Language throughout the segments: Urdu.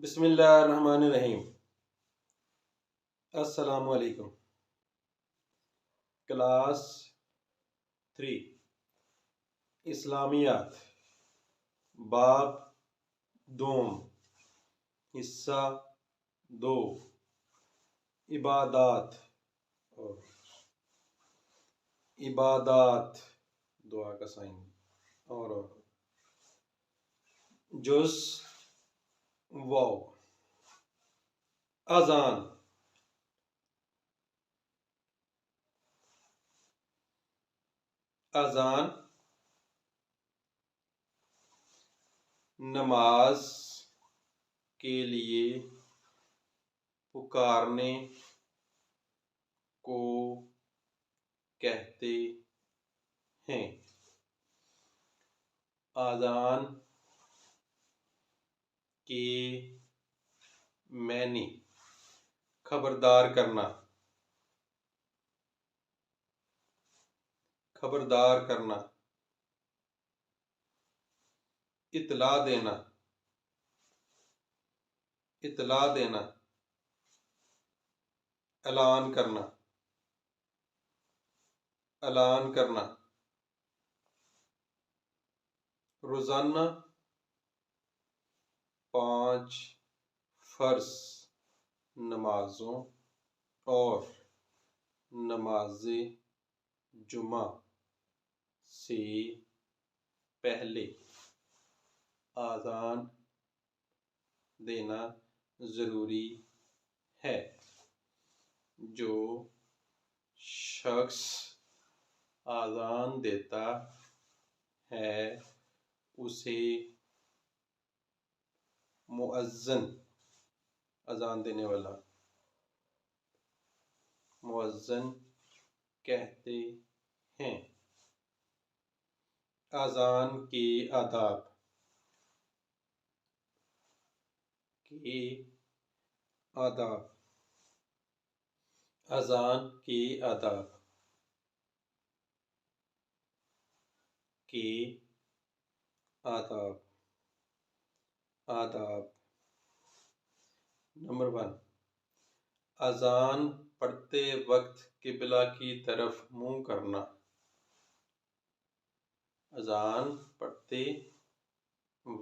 بسم اللہ الرحمن الرحیم۔ السلام علیکم۔ کلاس 3 اسلامیات، باب دوم، حصہ 2، عبادات اور عبادات، دعا کا سائن اور جز واو، اذان، اذان نماز کے لیے پکارنے کو کہتے ہیں۔ اذان کے معنی خبردار کرنا، خبردار کرنا، اطلاع دینا، اطلاع دینا، اعلان کرنا، اعلان کرنا، روزانہ 5 فرض نمازوں اور نماز جمعہ سے پہلے اذان دینا ضروری ہے۔ جو شخص اذان دیتا ہے اسے موازن، اذان دینے والا، موازن کہتے ہیں۔ اذان کے آداب کے آداب، اذان کے آداب کے آداب، آداب۔ نمبر 1، اذان پڑھتے وقت قبلہ کی طرف منہ کرنا۔ اذان پڑھتے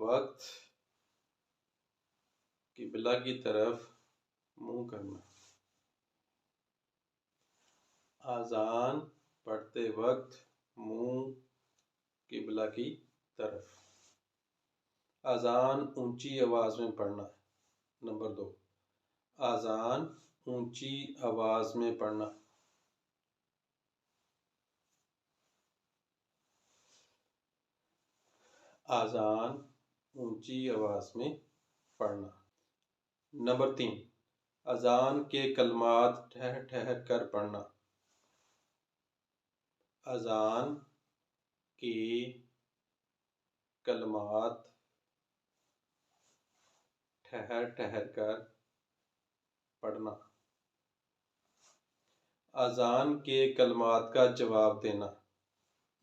وقت قبلہ کی طرف منہ کرنا۔ اذان پڑھتے وقت منہ قبلہ کی طرف۔ اذان اونچی آواز میں پڑھنا۔ نمبر 2، اذان اونچی آواز میں پڑھنا۔ اذان اونچی آواز میں پڑھنا۔ نمبر 3، اذان کے کلمات ٹھہر ٹھہر کر پڑھنا۔ اذان کے کلمات ٹھہر ٹھہر کر پڑھنا۔ اذان کے کلمات کا جواب دینا۔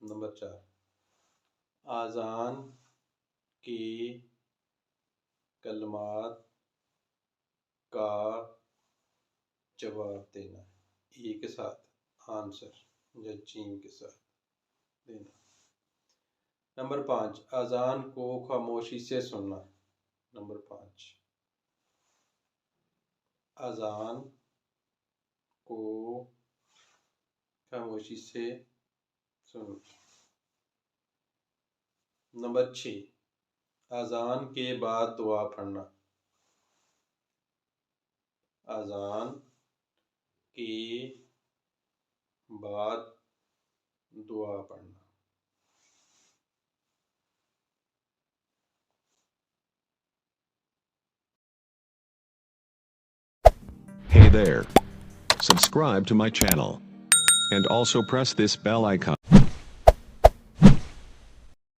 نمبر 4، اذان کے کلمات کا جواب دینا، ای کے ساتھ آنسر یا جیم کے ساتھ دینا۔ نمبر 5، اذان کو خاموشی سے سننا۔ نمبر 5، اذان کو خاموشی سے سننا۔ نمبر 6، اذان کے بعد دعا پڑھنا۔ اذان کے بعد دعا پڑھنا۔ Hey there. Subscribe to my channel. And also press this bell icon.